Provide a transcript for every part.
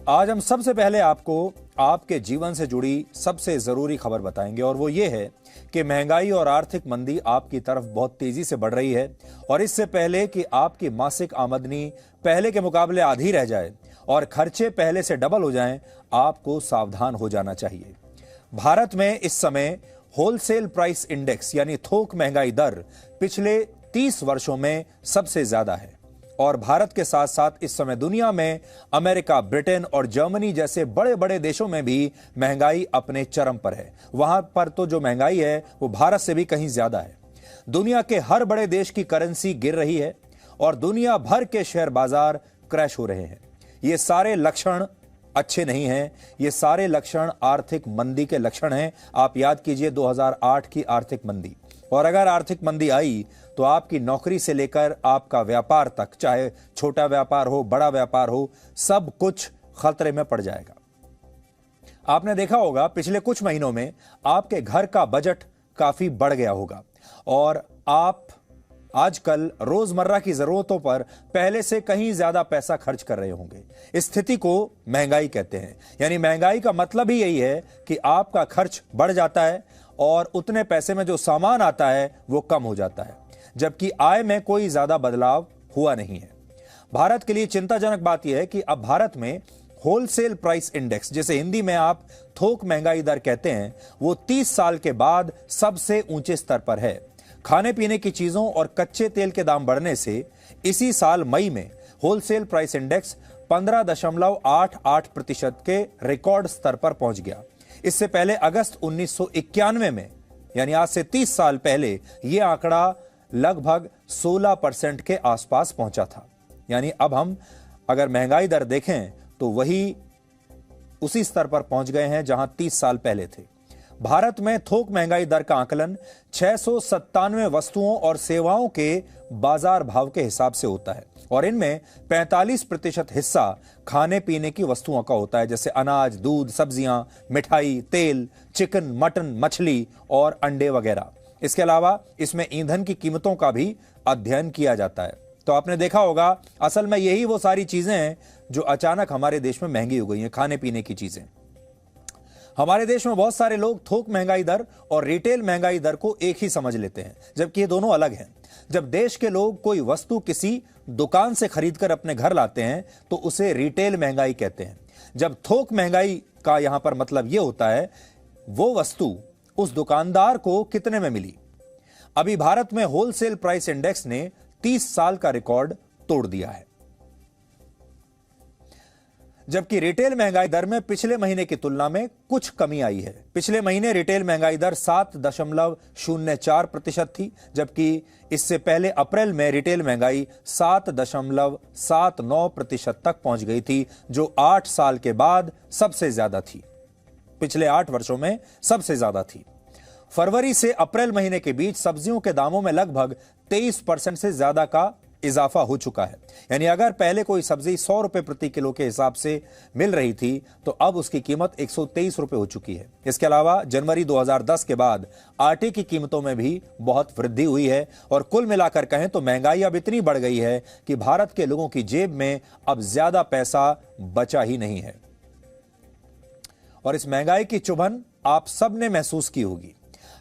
आज हम सबसे पहले आपको आपके जीवन से जुड़ी सबसे जरूरी खबर बताएंगे और वो ये है कि महंगाई और आर्थिक मंदी आपकी तरफ बहुत तेजी से बढ़ रही है और इससे पहले कि आपकी मासिक आमदनी पहले के मुकाबले आधी रह जाए और खर्चे पहले से डबल हो जाएं, आपको सावधान हो जाना चाहिए। भारत में इस समय होलसेल प्राइस इंडेक्स यानी थोक महंगाई दर पिछले 30 वर्षों में सबसे ज्यादा है और भारत के साथ साथ इस समय दुनिया में अमेरिका, ब्रिटेन और जर्मनी जैसे बड़े बड़े देशों में भी महंगाई अपने चरम पर है। वहां पर तो जो महंगाई है वो भारत से भी कहीं ज्यादा है। दुनिया के हर बड़े देश की करेंसी गिर रही है और दुनिया भर के शेयर बाजार क्रैश हो रहे हैं। ये सारे लक्षण अच्छे नहीं हैं। ये सारे लक्षण आर्थिक मंदी के लक्षण हैं। आप याद कीजिए 2008 की आर्थिक मंदी, और अगर आर्थिक मंदी आई तो आपकी नौकरी से लेकर आपका व्यापार तक, चाहे छोटा व्यापार हो बड़ा व्यापार हो, सब कुछ खतरे में पड़ जाएगा। आपने देखा होगा पिछले कुछ महीनों में आपके घर का बजट काफी बढ़ गया होगा और आप आजकल रोजमर्रा की जरूरतों पर पहले से कहीं ज्यादा पैसा खर्च कर रहे होंगे। इस स्थिति को महंगाई कहते हैं। यानी महंगाई का मतलब ही यही है कि आपका खर्च बढ़ जाता है और उतने पैसे में जो सामान आता है वो कम हो जाता है, जबकि आय में कोई ज्यादा बदलाव हुआ नहीं है। भारत के लिए चिंताजनक बात यह है कि अब भारत में होलसेल प्राइस इंडेक्स, जिसे हिंदी में आप थोक महंगाई दर कहते हैं, वो 30 साल के बाद सबसे ऊंचे स्तर पर है। खाने पीने की चीजों और कच्चे तेल के दाम बढ़ने से इसी साल मई में होलसेल प्राइस इंडेक्स 15.88% के रिकॉर्ड स्तर पर पहुंच गया। इससे पहले अगस्त 1991 में, यानी आज से 30 साल पहले, यह आंकड़ा लगभग 16% के आसपास पहुंचा था। यानी अब हम अगर महंगाई दर देखें तो वही उसी स्तर पर पहुंच गए हैं जहां 30 साल पहले थे। भारत में थोक महंगाई दर का आकलन 697 वस्तुओं और सेवाओं के बाजार भाव के हिसाब से होता है और इनमें 45% हिस्सा खाने पीने की वस्तुओं का होता है, जैसे अनाज, दूध, सब्जियां, मिठाई, तेल, चिकन, मटन, मछली और अंडे वगैरह। इसके अलावा इसमें ईंधन की कीमतों का भी अध्ययन किया जाता है। तो आपने देखा होगा असल में यही वो सारी चीजें हैं जो अचानक हमारे देश में महंगी हो गई हैं, खाने पीने की चीजें। हमारे देश में बहुत सारे लोग थोक महंगाई दर और रिटेल महंगाई दर को एक ही समझ लेते हैं, जबकि ये दोनों अलग हैं। जब देश के लोग कोई वस्तु किसी दुकान से खरीदकर अपने घर लाते हैं तो उसे रिटेल महंगाई कहते हैं। जब थोक महंगाई का यहां पर मतलब यह होता है वो वस्तु उस दुकानदार को कितने में मिली। अभी भारत में होलसेल प्राइस इंडेक्स ने 30 साल का रिकॉर्ड तोड़ दिया है, जबकि रिटेल महंगाई दर में पिछले महीने की तुलना में कुछ कमी आई है। पिछले महीने रिटेल महंगाई दर 7.04% थी, जबकि इससे पहले अप्रैल में रिटेल महंगाई 7.79% तक पहुंच गई थी, जो 8 साल के बाद सबसे ज्यादा थी। पिछले 8 वर्षों में सबसे ज्यादा थी। फरवरी से अप्रैल महीने के बीच सब्जियों के दामों में लगभग 23% से ज्यादा का इजाफा हो चुका है। यानी अगर पहले कोई सब्जी 100 रुपए प्रति किलो के हिसाब से मिल रही थी तो अब उसकी कीमत 123 रुपए हो चुकी है। इसके अलावा जनवरी 2010 के बाद आटे की कीमतों में भी बहुत वृद्धि हुई है और कुल मिलाकर कहें तो महंगाई अब इतनी बढ़ गई है कि भारत के लोगों की जेब में अब ज्यादा पैसा बचा ही नहीं है। और इस महंगाई की चुभन आप सबने महसूस की होगी।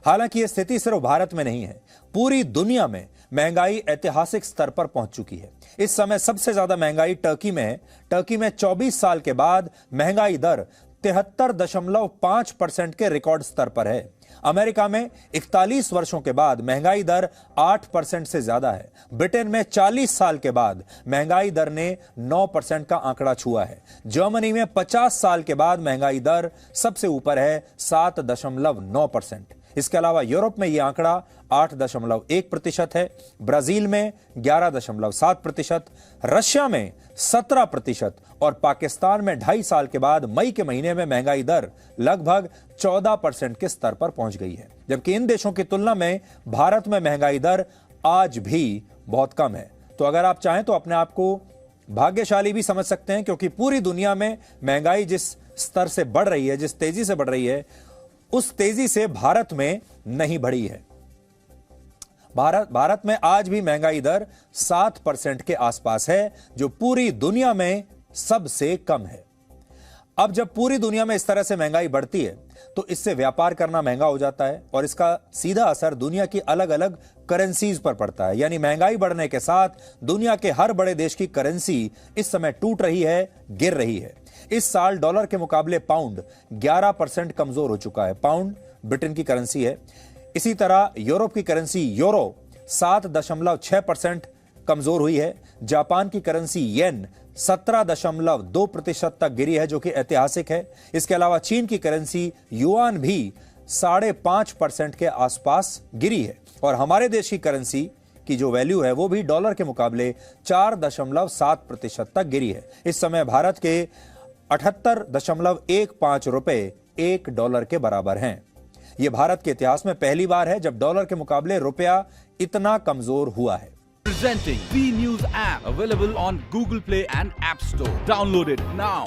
हालांकि यह स्थिति सिर्फ भारत में नहीं है, पूरी दुनिया में महंगाई ऐतिहासिक स्तर पर पहुंच चुकी है। इस समय सबसे ज्यादा महंगाई टर्की में है। टर्की में 24 साल के बाद महंगाई दर 73.5% के रिकॉर्ड स्तर पर है। अमेरिका में 41 वर्षों के बाद महंगाई दर 8% से ज्यादा है। ब्रिटेन में 40 साल के बाद महंगाई दर ने 9% का आंकड़ा छुआ है। जर्मनी में 50 साल के बाद महंगाई दर सबसे ऊपर है 7.9%। इसके अलावा यूरोप में यह आंकड़ा 8.1% है, ब्राजील में 11.7%, रशिया में 17% और पाकिस्तान में 2.5 साल के बाद मई के महीने में महंगाई दर लगभग 14% के स्तर पर पहुंच गई है। जबकि इन देशों की तुलना में भारत में महंगाई दर आज भी बहुत कम है। तो अगर आप चाहें तो अपने आप को भाग्यशाली भी समझ सकते हैं, क्योंकि पूरी दुनिया में महंगाई जिस स्तर से बढ़ रही है, जिस तेजी से बढ़ रही है, उस तेजी से भारत में नहीं बढ़ी है। भारत में आज भी महंगाई दर 7% के आसपास है, जो पूरी दुनिया में सबसे कम है। अब जब पूरी दुनिया में इस तरह से महंगाई बढ़ती है तो इससे व्यापार करना महंगा हो जाता है और इसका सीधा असर दुनिया की अलग अलग करेंसीज पर पड़ता है। यानी महंगाई बढ़ने के साथ दुनिया के हर बड़े देश की करेंसी इस समय टूट रही है, गिर रही है। इस साल डॉलर के मुकाबले पाउंड 11% कमजोर हो चुका है। पाउंड ब्रिटेन की करेंसी है। इसी तरह यूरोप की करेंसी यूरो 7.6% कमजोर हुई है। जापान की करेंसी येन 17.2% तक गिरी है, जो कि ऐतिहासिक है। इसके अलावा चीन की करेंसी युआन भी 5.5% के आसपास गिरी है और हमारे देश की करेंसी की जो वैल्यू है वो भी डॉलर के मुकाबले 4.7% तक गिरी है। इस समय भारत के 78.15 रुपए $1 के बराबर हैं। यह भारत के इतिहास में पहली बार है जब डॉलर के मुकाबले रुपया इतना कमजोर हुआ है। Presenting V News app, available on Google Play and App Store. Download it now.